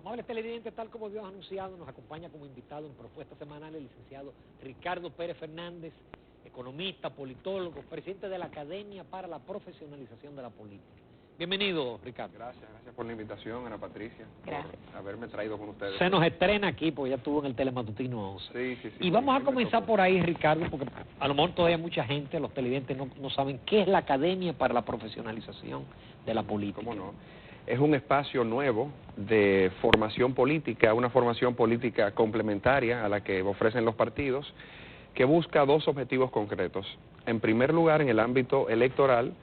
Amables televidentes, tal como habíamos anunciado, nos acompaña como invitado en Propuesta Semanal el licenciado Ricardo Pérez Fernández, economista, politólogo, presidente de la Academia para la Profesionalización de la Política. Bienvenido, Ricardo. Gracias por la invitación, Ana Patricia, Gracias por haberme traído con ustedes. Se nos estrena aquí, porque ya estuvo en el Telematutino 11. Sí. Y vamos a comenzar por ahí, Ricardo, porque a lo mejor todavía mucha gente, los televidentes no saben qué es la Academia para la Profesionalización de la Política. ¿Cómo no? Es un espacio nuevo de formación política, una formación política complementaria a la que ofrecen los partidos, que busca dos objetivos concretos. En primer lugar, en el ámbito electoral,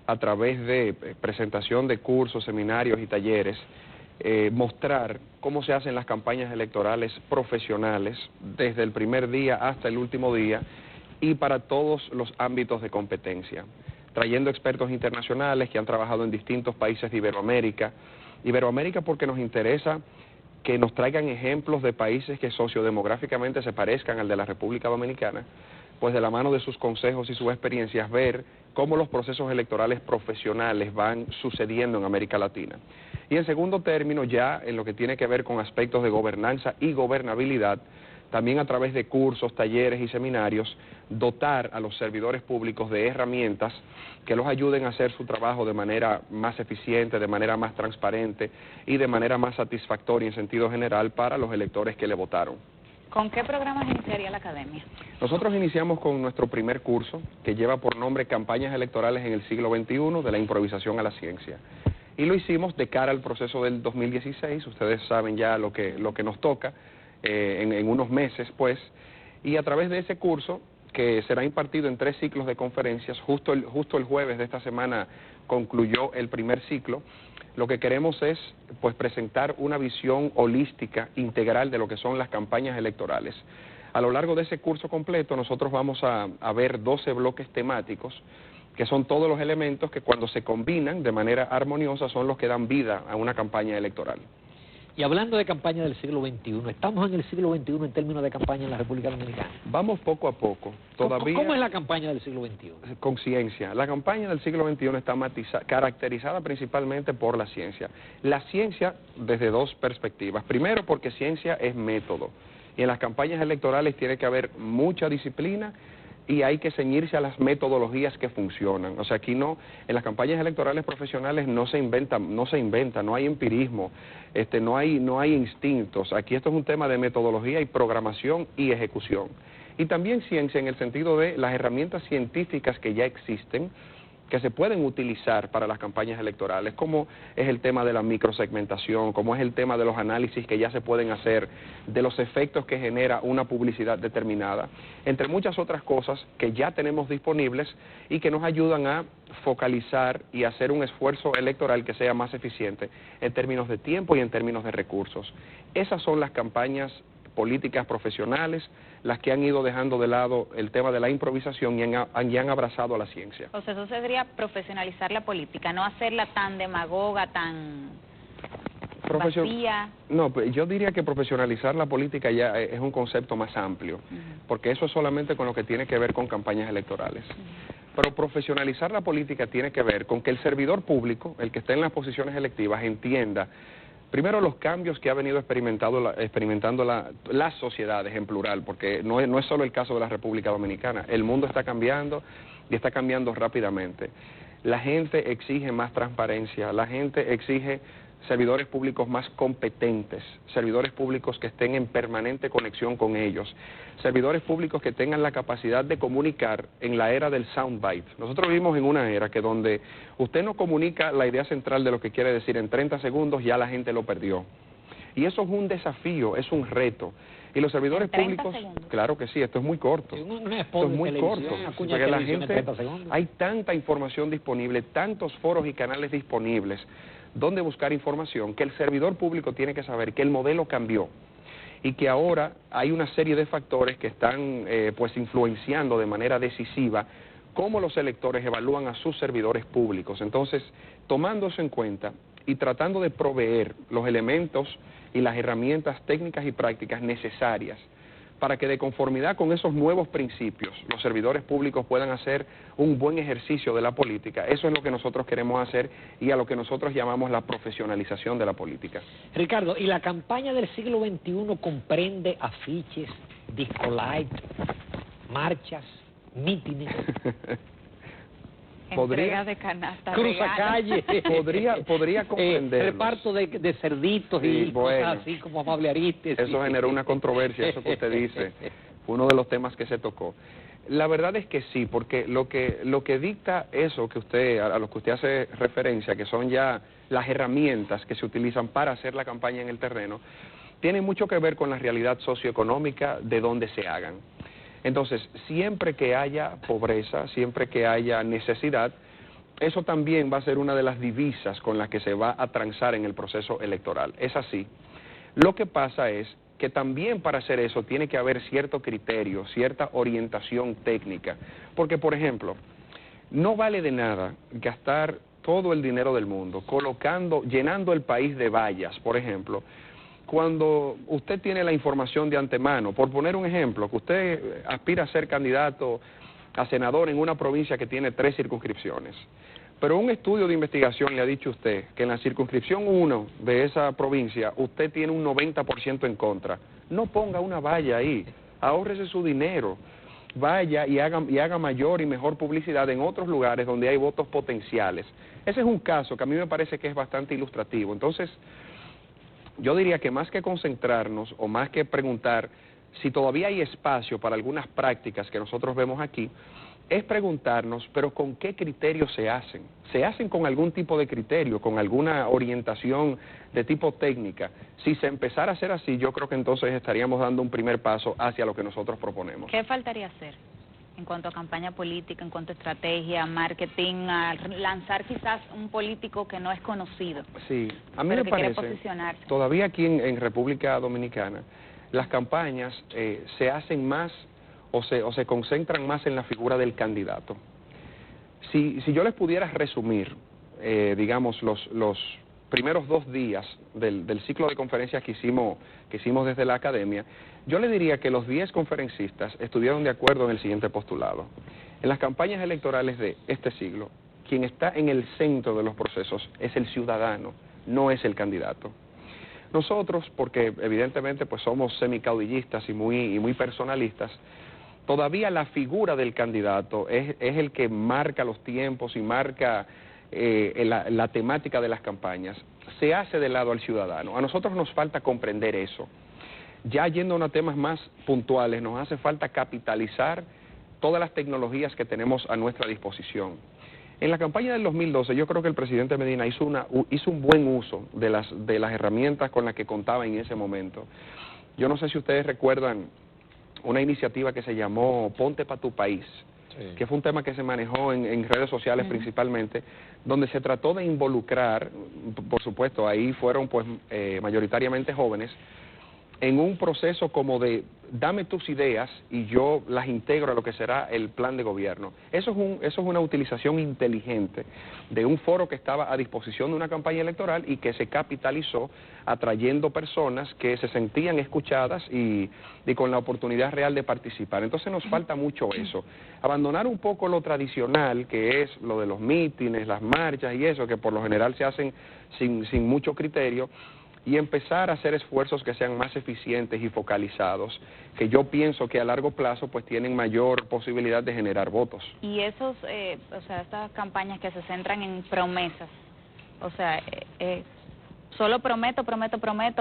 a través de presentación de cursos, seminarios y talleres, mostrar cómo se hacen las campañas electorales profesionales desde el primer día hasta el último día y para todos los ámbitos de competencia, trayendo expertos internacionales que han trabajado en distintos países de Iberoamérica. Iberoamérica porque nos interesa que nos traigan ejemplos de países que sociodemográficamente se parezcan al de la República Dominicana, pues de la mano de sus consejos y sus experiencias ver cómo los procesos electorales profesionales van sucediendo en América Latina. Y en segundo término, ya en lo que tiene que ver con aspectos de gobernanza y gobernabilidad, también a través de cursos, talleres y seminarios, dotar a los servidores públicos de herramientas que los ayuden a hacer su trabajo de manera más eficiente, de manera más transparente y de manera más satisfactoria en sentido general para los electores que le votaron. ¿Con qué programas iniciaría la Academia? Nosotros iniciamos con nuestro primer curso, que lleva por nombre Campañas Electorales en el siglo XXI, de la improvisación a la ciencia. Y lo hicimos de cara al proceso del 2016, ustedes saben ya lo que nos toca, en unos meses, pues, y a través de ese curso, que será impartido en 3 ciclos de conferencias, justo el jueves de esta semana concluyó el primer ciclo. Lo que queremos es, pues, presentar una visión holística, integral de lo que son las campañas electorales. A lo largo de ese curso completo, nosotros vamos a ver 12 bloques temáticos, que son todos los elementos que cuando se combinan de manera armoniosa son los que dan vida a una campaña electoral. Y hablando de campaña del siglo XXI, ¿estamos en el siglo XXI en términos de campaña en la República Dominicana? Vamos poco a poco. Todavía. ¿Cómo es la campaña del siglo XXI? Con ciencia. La campaña del siglo XXI está caracterizada principalmente por la ciencia. La ciencia desde dos perspectivas. Primero, porque ciencia es método. Y en las campañas electorales tiene que haber mucha disciplina y hay que ceñirse a las metodologías que funcionan. O sea, aquí no, en las campañas electorales profesionales no se inventa, no hay empirismo, no hay instintos. Aquí esto es un tema de metodología y programación y ejecución. Y también ciencia en el sentido de las herramientas científicas que ya existen, que se pueden utilizar para las campañas electorales, como es el tema de la microsegmentación, como es el tema de los análisis que ya se pueden hacer, de los efectos que genera una publicidad determinada, entre muchas otras cosas que ya tenemos disponibles y que nos ayudan a focalizar y hacer un esfuerzo electoral que sea más eficiente en términos de tiempo y en términos de recursos. Esas son las campañas políticas profesionales, las que han ido dejando de lado el tema de la improvisación y han abrazado a la ciencia. O sea, eso sería profesionalizar la política, no hacerla tan demagoga, tan vacía. No, pues yo diría que profesionalizar la política ya es un concepto más amplio, porque eso es solamente con lo que tiene que ver con campañas electorales. Pero profesionalizar la política tiene que ver con que el servidor público, el que esté en las posiciones electivas, entienda primero los cambios que ha venido experimentando las sociedades en plural, porque no es solo el caso de la República Dominicana, el mundo está cambiando y está cambiando rápidamente. La gente exige más transparencia, la gente exige servidores públicos más competentes, servidores públicos que estén en permanente conexión con ellos, servidores públicos que tengan la capacidad de comunicar en la era del soundbite. Nosotros vivimos en una era que donde usted no comunica la idea central de lo que quiere decir en 30 segundos, ya la gente lo perdió. Y eso es un desafío, es un reto. Y los servidores públicos, segundos. Claro que sí, esto es muy corto. Esto es muy corto, porque la gente, hay tanta información disponible, tantos foros y canales disponibles donde buscar información, que el servidor público tiene que saber que el modelo cambió y que ahora hay una serie de factores que están pues influenciando de manera decisiva cómo los electores evalúan a sus servidores públicos. Entonces, tomando eso en cuenta y tratando de proveer los elementos y las herramientas técnicas y prácticas necesarias para que de conformidad con esos nuevos principios los servidores públicos puedan hacer un buen ejercicio de la política. Eso es lo que nosotros queremos hacer y a lo que nosotros llamamos la profesionalización de la política. Ricardo, ¿y la campaña del siglo XXI comprende afiches, disco light, marchas, mítines? Entrega de canasta, cruzacalle, podría comprenderlos. Reparto de cerditos y bueno, cosas así como Amable Aristes. Eso generó una controversia, eso que usted dice, fue uno de los temas que se tocó. La verdad es que sí, porque lo que dicta eso que usted, a lo que usted hace referencia, que son ya las herramientas que se utilizan para hacer la campaña en el terreno, tiene mucho que ver con la realidad socioeconómica de donde se hagan. Entonces, siempre que haya pobreza, siempre que haya necesidad, eso también va a ser una de las divisas con las que se va a transar en el proceso electoral. Es así. Lo que pasa es que también para hacer eso tiene que haber cierto criterio, cierta orientación técnica. Porque, por ejemplo, no vale de nada gastar todo el dinero del mundo llenando el país de vallas, por ejemplo, cuando usted tiene la información de antemano. Por poner un ejemplo, que usted aspira a ser candidato a senador en una provincia que tiene 3 circunscripciones, pero un estudio de investigación le ha dicho a usted que en la circunscripción 1 de esa provincia usted tiene un 90% en contra. No ponga una valla ahí, ahórrese su dinero, vaya y haga mayor y mejor publicidad en otros lugares donde hay votos potenciales. Ese es un caso que a mí me parece que es bastante ilustrativo. Entonces, yo diría que más que concentrarnos o más que preguntar si todavía hay espacio para algunas prácticas que nosotros vemos aquí, es preguntarnos, pero ¿con qué criterios se hacen? ¿Se hacen con algún tipo de criterio, con alguna orientación de tipo técnica? Si se empezara a hacer así, yo creo que entonces estaríamos dando un primer paso hacia lo que nosotros proponemos. ¿Qué faltaría hacer en cuanto a campaña política, en cuanto a estrategia, marketing, a lanzar quizás un político que no es conocido? Sí, a mí me parece, todavía aquí en República Dominicana, las campañas se hacen más o se concentran más en la figura del candidato. Si yo les pudiera resumir, digamos, los primeros 2 días del ciclo de conferencias que hicimos desde la academia, yo le diría que los 10 conferencistas estuvieron de acuerdo en el siguiente postulado. En las campañas electorales de este siglo, quien está en el centro de los procesos es el ciudadano, no es el candidato. Nosotros, porque evidentemente pues somos semicaudillistas y muy personalistas, todavía la figura del candidato es el que marca los tiempos y marca la temática de las campañas. Se hace de lado al ciudadano. A nosotros nos falta comprender eso. Ya yendo a unos temas más puntuales, nos hace falta capitalizar todas las tecnologías que tenemos a nuestra disposición. En la campaña del 2012 yo creo que el presidente Medina hizo un buen uso de las herramientas con las que contaba en ese momento. Yo no sé si ustedes recuerdan una iniciativa que se llamó Ponte pa' tu país, sí, que fue un tema que se manejó en redes sociales principalmente, donde se trató de involucrar, por supuesto, ahí fueron pues mayoritariamente jóvenes, en un proceso como de dame tus ideas y yo las integro a lo que será el plan de gobierno. Eso es una utilización inteligente de un foro que estaba a disposición de una campaña electoral y que se capitalizó atrayendo personas que se sentían escuchadas y con la oportunidad real de participar. Entonces nos falta mucho eso. Abandonar un poco lo tradicional, que es lo de los mítines, las marchas y eso, que por lo general se hacen sin mucho criterio, y empezar a hacer esfuerzos que sean más eficientes y focalizados, que yo pienso que a largo plazo pues tienen mayor posibilidad de generar votos. Y esos, estas campañas que se centran en promesas, solo prometo,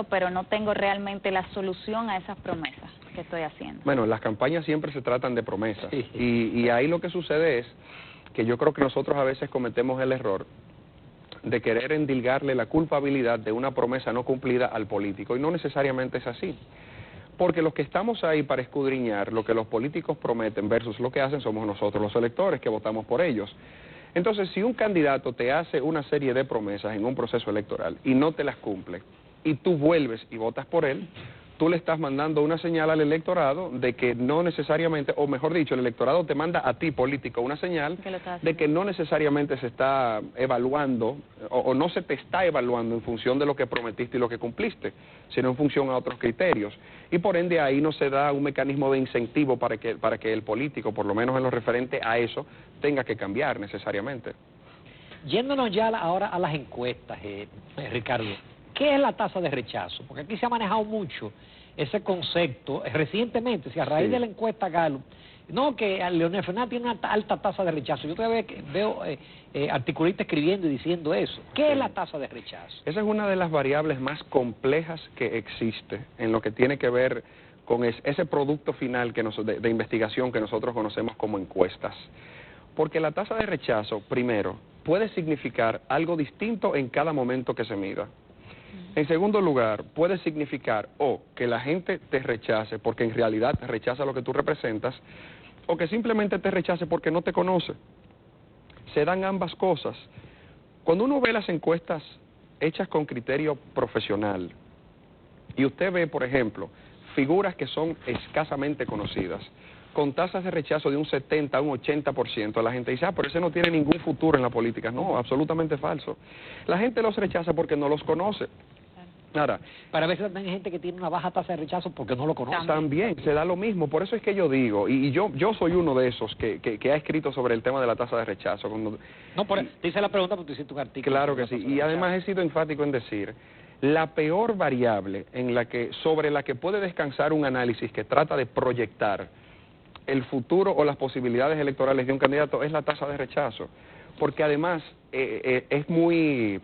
pero no tengo realmente la solución a esas promesas que estoy haciendo. Bueno, las campañas siempre se tratan de promesas, y ahí lo que sucede es que yo creo que nosotros a veces cometemos el error de querer endilgarle la culpabilidad de una promesa no cumplida al político, y no necesariamente es así, porque los que estamos ahí para escudriñar lo que los políticos prometen versus lo que hacen somos nosotros, los electores, que votamos por ellos. Entonces, si un candidato te hace una serie de promesas en un proceso electoral y no te las cumple, y tú vuelves y votas por él, tú le estás mandando una señal al electorado de que no necesariamente, o mejor dicho, el electorado te manda a ti, político, una señal de que no necesariamente se está evaluando o no se te está evaluando en función de lo que prometiste y lo que cumpliste, sino en función a otros criterios. Y por ende ahí no se da un mecanismo de incentivo para que el político, por lo menos en lo referente a eso, tenga que cambiar necesariamente. Yéndonos ya ahora a las encuestas, Ricardo, ¿qué es la tasa de rechazo? Porque aquí se ha manejado mucho ese concepto recientemente, si a raíz de la encuesta Gallup, no, que Leonel Fernández tiene una alta tasa de rechazo. Yo todavía veo articulistas escribiendo y diciendo eso. ¿Qué es la tasa de rechazo? Esa es una de las variables más complejas que existe en lo que tiene que ver con ese producto final de investigación que nosotros conocemos como encuestas. Porque la tasa de rechazo, primero, puede significar algo distinto en cada momento que se mida. En segundo lugar, puede significar o que la gente te rechace porque en realidad te rechaza lo que tú representas, o que simplemente te rechace porque no te conoce. Se dan ambas cosas. Cuando uno ve las encuestas hechas con criterio profesional, y usted ve, por ejemplo, figuras que son escasamente conocidas, con tasas de rechazo de un 70 a un 80%, la gente dice, pero ese no tiene ningún futuro en la política. No, absolutamente falso. La gente los rechaza porque no los conoce. Ahora, para veces también hay gente que tiene una baja tasa de rechazo porque no lo conoce. También se da lo mismo, por eso es que yo digo, y yo soy uno de esos que ha escrito sobre el tema de la tasa de rechazo. Te hice la pregunta porque tú hiciste un artículo. Claro que sí, y además he sido enfático en decir, la peor variable sobre la que puede descansar un análisis que trata de proyectar el futuro o las posibilidades electorales de un candidato es la tasa de rechazo, porque además es muy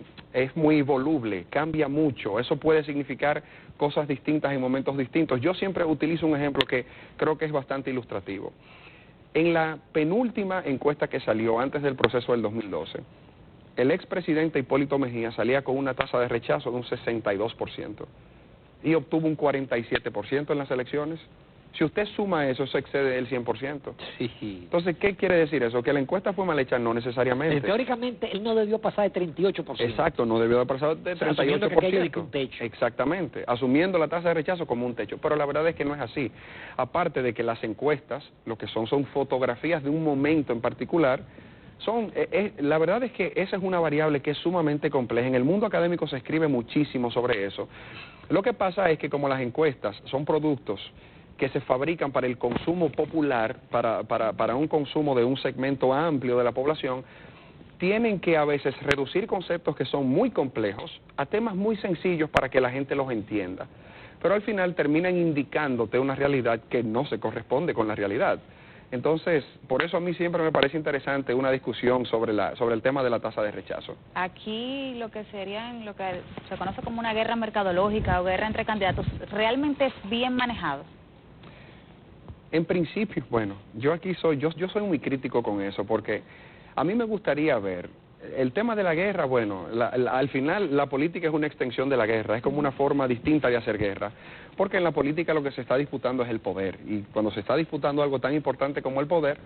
voluble, cambia mucho, eso puede significar cosas distintas en momentos distintos. Yo siempre utilizo un ejemplo que creo que es bastante ilustrativo. En la penúltima encuesta que salió antes del proceso del 2012, el expresidente Hipólito Mejía salía con una tasa de rechazo de un 62% y obtuvo un 47% en las elecciones. Si usted suma eso, se excede el 100%. Sí. Entonces, ¿qué quiere decir eso? ¿Que la encuesta fue mal hecha? No necesariamente. Teóricamente, él no debió pasar de 38%. Exacto, no debió haber pasado de 38%. Asumiendo que aquello es un techo. Exactamente, asumiendo la tasa de rechazo como un techo. Pero la verdad es que no es así. Aparte de que las encuestas, lo que son fotografías de un momento en particular, la verdad es que esa es una variable que es sumamente compleja. En el mundo académico se escribe muchísimo sobre eso. Lo que pasa es que como las encuestas son productos que se fabrican para el consumo popular, para un consumo de un segmento amplio de la población, tienen que a veces reducir conceptos que son muy complejos a temas muy sencillos para que la gente los entienda. Pero al final terminan indicándote una realidad que no se corresponde con la realidad. Entonces, por eso a mí siempre me parece interesante una discusión sobre el tema de la tasa de rechazo. Aquí lo que se conoce como una guerra mercadológica o guerra entre candidatos, ¿realmente es bien manejado? En principio, bueno, yo soy muy crítico con eso, porque a mí me gustaría ver el tema de la guerra. Bueno, al final la política es una extensión de la guerra, es como una forma distinta de hacer guerra, porque en la política lo que se está disputando es el poder, y cuando se está disputando algo tan importante como el poder,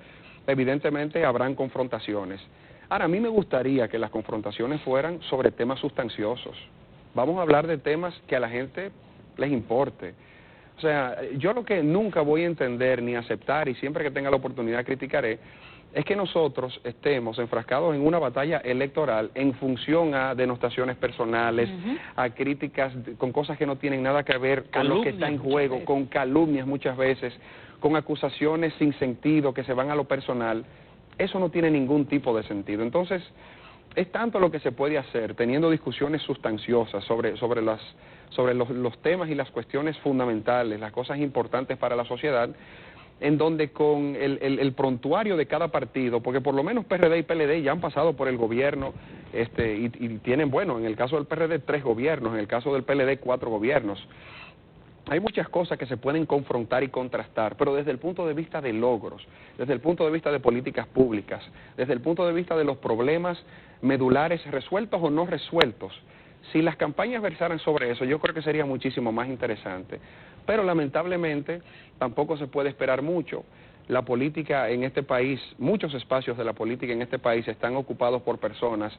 evidentemente habrán confrontaciones. Ahora, a mí me gustaría que las confrontaciones fueran sobre temas sustanciosos. Vamos a hablar de temas que a la gente les importe. O sea, yo lo que nunca voy a entender ni aceptar, y siempre que tenga la oportunidad criticaré, es que nosotros estemos enfrascados en una batalla electoral en función a denostaciones personales, a críticas con cosas que no tienen nada que ver con lo que está en juego, con calumnias muchas veces, con acusaciones sin sentido que se van a lo personal. Eso no tiene ningún tipo de sentido. Entonces, es tanto lo que se puede hacer teniendo discusiones sustanciosas sobre los temas y las cuestiones fundamentales, las cosas importantes para la sociedad, en donde con el prontuario de cada partido, porque por lo menos PRD y PLD ya han pasado por el gobierno, y tienen, bueno, en el caso del PRD 3 gobiernos, en el caso del PLD 4 gobiernos. Hay muchas cosas que se pueden confrontar y contrastar, pero desde el punto de vista de logros, desde el punto de vista de políticas públicas, desde el punto de vista de los problemas medulares resueltos o no resueltos, si las campañas versaran sobre eso, yo creo que sería muchísimo más interesante. Pero lamentablemente tampoco se puede esperar mucho. La política en este país, muchos espacios de la política en este país están ocupados por personas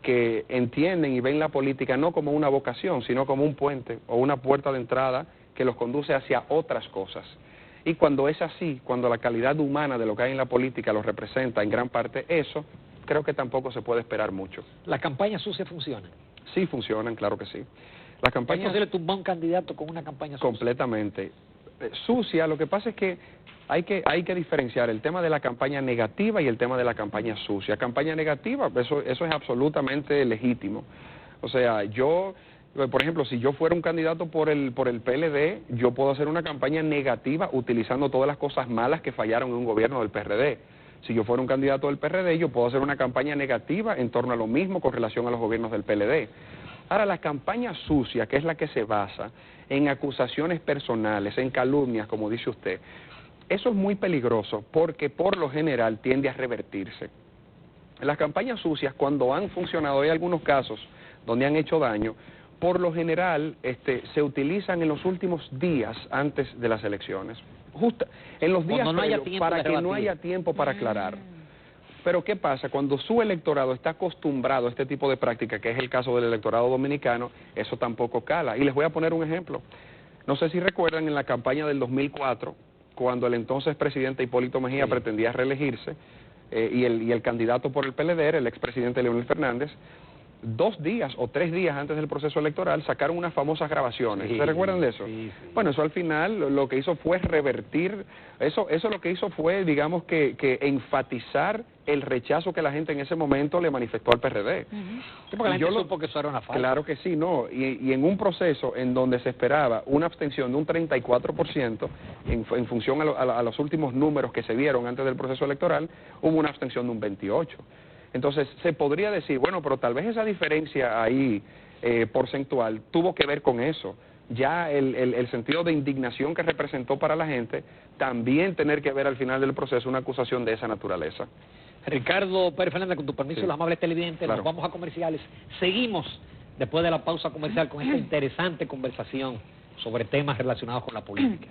que entienden y ven la política no como una vocación, sino como un puente o una puerta de entrada que los conduce hacia otras cosas. Y cuando es así, cuando la calidad humana de lo que hay en la política lo representa en gran parte eso, creo que tampoco se puede esperar mucho. ¿Las campañas sucias funcionan? Sí funcionan, claro que sí. Las campañas... ¿Es posible tumbar un candidato con una campaña sucia? Completamente. Sucia, lo que pasa es que hay que diferenciar el tema de la campaña negativa y el tema de la campaña sucia. Campaña negativa, eso es absolutamente legítimo. O sea, yo, por ejemplo, si yo fuera un candidato por el PLD, yo puedo hacer una campaña negativa utilizando todas las cosas malas que fallaron en un gobierno del PRD. Si yo fuera un candidato del PRD, yo puedo hacer una campaña negativa en torno a lo mismo con relación a los gobiernos del PLD. Ahora, la campaña sucia, que es la que se basa en acusaciones personales, en calumnias, como dice usted, eso es muy peligroso porque por lo general tiende a revertirse. Las campañas sucias, cuando han funcionado, hay algunos casos donde han hecho daño, por lo general se utilizan en los últimos días antes de las elecciones. Justo en los días para que no haya tiempo para aclarar. Pero ¿qué pasa? Cuando su electorado está acostumbrado a este tipo de práctica, que es el caso del electorado dominicano, eso tampoco cala. Y les voy a poner un ejemplo. No sé si recuerdan en la campaña del 2004, cuando el entonces presidente Hipólito Mejía pretendía reelegirse, y el candidato por el PLD, el expresidente Leonel Fernández, 2 días o 3 días antes del proceso electoral sacaron unas famosas grabaciones. ¿Se recuerdan de eso? Sí. Bueno, eso al final lo que hizo fue revertir, eso lo que hizo fue, digamos, que enfatizar el rechazo que la gente en ese momento le manifestó al PRD. Sí, porque la gente supo que eso era una falta. Claro que sí, no. Y en un proceso en donde se esperaba una abstención de un 34%, en función a los últimos números que se dieron antes del proceso electoral, hubo una abstención de un 28%. Entonces, se podría decir, bueno, pero tal vez esa diferencia ahí porcentual tuvo que ver con eso. Ya el sentido de indignación que representó para la gente, también tener que ver al final del proceso una acusación de esa naturaleza. Ricardo Pérez Fernández, con tu permiso, los amables televidentes, claro. Nos vamos a comerciales. Seguimos después de la pausa comercial con esta interesante conversación sobre temas relacionados con la política.